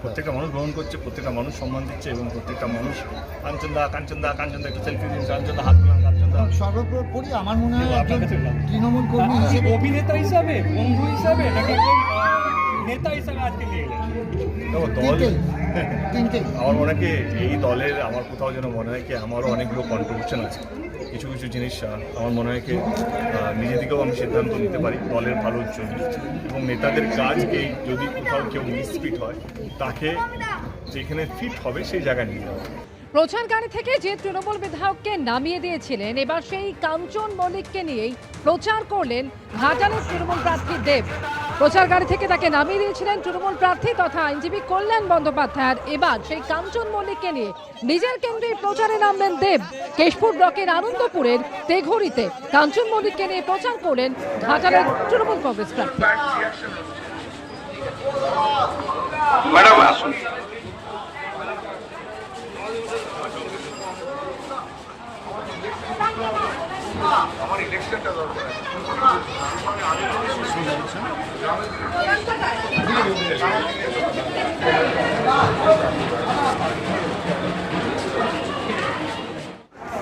প্রত্যেকটা মানুষ গ্রহণ করছে, প্রত্যেকটা মানুষ সম্মান দিচ্ছে এবং প্রত্যেকটা মানুষ কাঞ্চনদা কাঞ্চনদা কাঞ্চনদা একটু সেলফি দিন, কাঞ্চনদা হাত তোলান, কাঞ্চনদা। সর্বোপরি আমার মনে হয় একজন তৃণমূল কর্মী হিসেবে, অভিনেতা হিসাবে, বন্ধু হিসাবে, নাকি একজন নেতা হিসাবে আজকে নিয়ে গেলেন? দেখো দল, তিনটেই আমার মনে হয় কি এই দলের আমার কোথাও যেন মনে হয় কি আমারও অনেকগুলো কন্ট্রিবিউশন আছে। কিছু কিছু জিনিস আমার মনে হয় কি নিজে থেকেও আমি সিদ্ধান্ত নিতে পারি দলের ভালোর জন্য, এবং নেতাদের কাজকে যদি কোথাও কেউ মিসফিট হয় তাকে যেখানে ফিট হবে সেই জায়গায় নিয়ে যাওয়া। প্রচার গাড়ি থেকে যে তৃণমূল বিধায়ককে নামিয়ে দিয়েছিলেন, এবার সেই কাঞ্চন মল্লিককে নিয়েই প্রচার করলেন ঘাটালের তৃণমূল প্রার্থী দেব। প্রচার গাড়ি থেকে তাকে নামিয়ে দিয়েছিলেন তৃণমূল প্রার্থী তথা আইনজীবী কল্যাণ বন্দ্যোপাধ্যায়। এবার সেই কাঞ্চন মল্লিককে নিয়ে নিজের কেন্দ্রে প্রচারে নামলেন দেব। কেশপুর ব্লকের আনন্দপুরের তেঘরিতে কাঞ্চন মল্লিককে নিয়ে প্রচার করলেন ঘাটালের তৃণমূল কংগ্রেস প্রার্থী। ম্যাডাম আসুন। আমার ইলেকশনটা দরকার।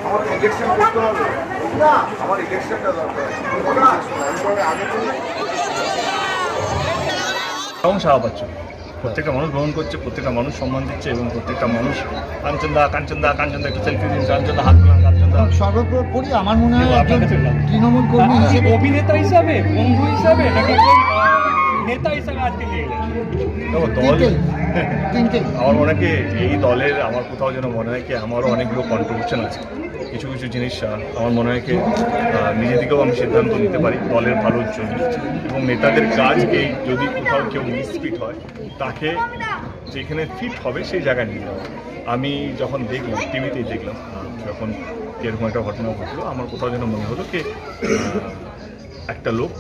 আমার ইলেকশন করতে হবে, আমার ইলেকশনটা দরকার। আগে এবং সাহা পাচ্ছ, প্রত্যেকটা মানুষ গ্রহণ করছে, প্রত্যেকটা মানুষ সম্মান দিচ্ছে এবং প্রত্যেকটা মানুষ কাঞ্চনদা কাঞ্চনদা কাঞ্চনদা একটু সেলফি দিন, কাঞ্চনদা হাত তোলান, কাঞ্চনদা। সর্বোপরি আমার মনে হয় একজন তৃণমূল কর্মী হিসেবে, অভিনেতা হিসাবে, বন্ধু হিসাবে, নাকি একজন নেতা হিসাবে আজকে নিয়ে গেলেন? দেখো দল, তিনটেই আমার মনে হয় কি এই দলের আমার কোথাও যেন মনে হয় কি আমারও অনেকগুলো কন্ট্রিবিউশন আছে। কিছু কিছু জিনিস আমার মনে হয় কি নিজে থেকেও আমি সিদ্ধান্ত নিতে পারি দলের ভালোর জন্য, এবং নেতাদের কাজকে যদি কোথাও কেউ মিসফিট হয় তাকে যেখানে ফিট হবে সেই জায়গায় নিয়ে যাওয়া। আমি যখন দেখলাম, টিভিতেই দেখলাম যখন এরকম একটা ঘটনা ঘটলো, আমার কোথাও যেন মনে হলো কি একটা লোক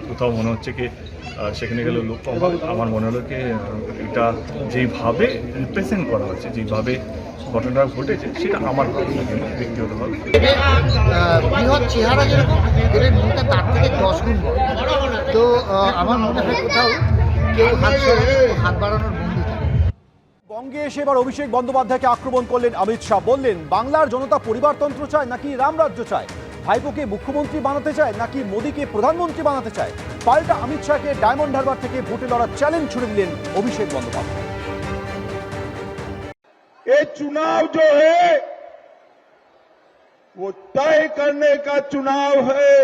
কোথাও মনে হচ্ছে কি সেখানে গেলে লোক কম হবে। আমার মনে হলো কি এটা যেইভাবে রিপ্রেজেন্ট করা হচ্ছে, যেইভাবে ঘটনাটা ঘটেছে, সেটা আমার ভালো লাগে না ব্যক্তিগতভাবে। বৃহৎ চেহারা যেরকম, এদের মনটা তার থেকে 10 গুণ বড়। তো আমার মনে হয় কোথাও কেউ হাত বাড়ানোর বন্ধু থাকে। বঙ্গে এসে এবার অভিষেক বন্দ্যোপাধ্যায়কে আক্রমণ করলেন অমিত শাহ। বললেন, বাংলার জনতা পরিবারতন্ত্র চায় নাকি রামরাজ্য চায়? ভাইপোকে মুখ্যমন্ত্রী বানাতে চায় নাকি মোদীকে প্রধানমন্ত্রী বানাতে চায়? পাল্টা অমিত শাহকে ডায়মন্ড হারবার থেকে ভোটে লড়ার চ্যালেঞ্জ ছুড়ে দিলেন অভিষেক বন্দ্যোপাধ্যায়। ये चुनाव जो है वो तय करने का चुनाव है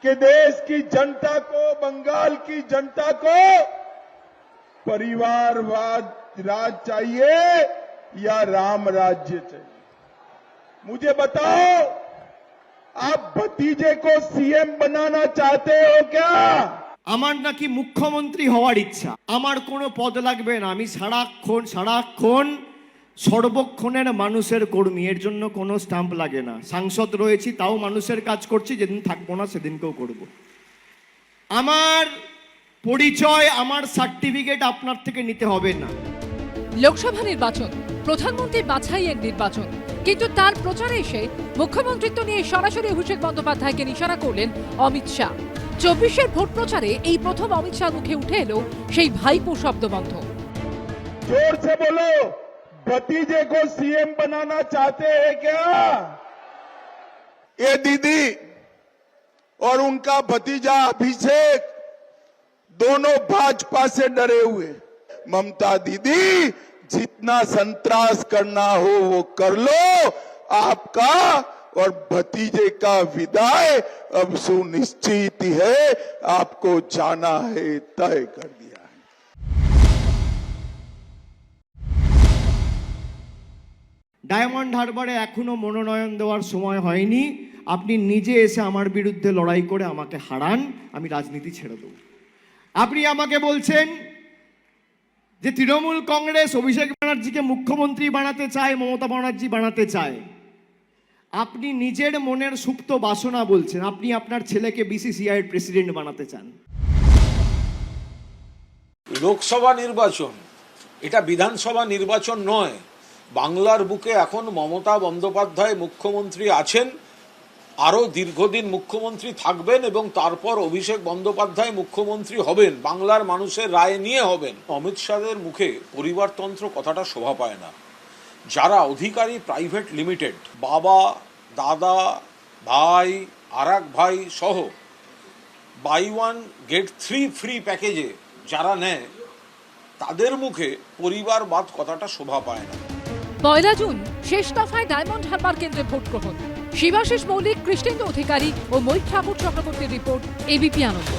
कि देश की जनता को, बंगाल की जनता को परिवारवाद राज चाहिए या राम राज्य चाहिए। मुझे बताओ, आप भतीजे को सीएम बनाना चाहते हो क्या? আমার নাকি মুখ্যমন্ত্রী হওয়ার ইচ্ছা। আমার কোনো পদ লাগবে না, আমি সারাক্ষণ সর্বক্ষণের মানুষের কর্মী, এর জন্য কোনো স্ট্যাম্প লাগে না। সাংসদ রয়েছি, তাও মানুষের কাজ করছি, যেদিন থাকবো না সেদিনকেও করব। আমার পরিচয়, আমার সার্টিফিকেট আপনার থেকে নিতে হবে না। লোকসভা নির্বাচন, প্রধানমন্ত্রী বাছাইয়ের নির্বাচন, কিন্তু তার প্রচারে এসে মুখ্যমন্ত্রিত্ব নিয়ে সরাসরি অভিষেক বন্দ্যোপাধ্যায়কে নিশানা করলেন অমিত শাহ। 24-এর ভোট প্রচারে এই প্রথম অমিত শাহ মুখে উঠে এলো সেই ভাইপো শব্দবন্ধ। जोर से बोलो, भतीजे को सीएम बनाना चाहते हैं क्या? ये दीदी और उनका भतीजा अभिषेक दोनों भाजपा से डरे हुए। ममता दीदी, जितना संतरास करना हो वो कर लो, आपका और भतीजे का विदाई अब सुनिश्चित है, आपको जाना है, तय कर दिया है। ডায়মন্ড হারবারে এখনো মনোনয়ন দেওয়ার সময় হয়নি। আপনি নিজে এসে আমার বিরুদ্ধে লড়াই করে আমাকে হারান, আমি রাজনীতি ছেড়ে দেব। আপনি আমাকে বলছেন যে তৃণমূল কংগ্রেস অভিষেক ব্যানার্জিকে মুখ্যমন্ত্রী বানাতে চায়, মমতা ব্যানার্জি বানাতে চায়। আপনি নিজের মনের সুপ্ত বাসনা বলছেন, আপনি আপনার ছেলেকে বিসিসিআই এর প্রেসিডেন্ট বানাতে চান। লোকসভা নির্বাচন, এটা বিধানসভা নির্বাচন নয়। বাংলার বুকে এখন মমতা বন্দ্যোপাধ্যায় মুখ্যমন্ত্রী আছেন, আরও দীর্ঘদিন মুখ্যমন্ত্রী থাকবেন এবং তারপর অভিষেক বন্দ্যোপাধ্যায় মুখ্যমন্ত্রী হবেন, বাংলার মানুষের রায় নিয়ে হবেন। অমিত শাহের মুখে পরিবারতন্ত্র কথাটা শোভা পায় না। যারা অধিকারী প্রাইভেট লিমিটেড, বাবা, দাদা, ভাই, আরেক ভাই সহ বাই 1 গেট 3 ফ্রি প্যাকেজে যারা নেয়, তাদের মুখে পরিবারবাদ কথাটা শোভা পায় না। 1 জুন শেষ দফায় ডায়মন্ড হারবার কেন্দ্রে ভোট গ্রহণ। শিবাশিস মৌলিক, কৃষ্ণেন্দু অধিকারী ও মৈত্র ঠাকুর চক্রবর্তীর রিপোর্ট, এবিপি আনন্দ।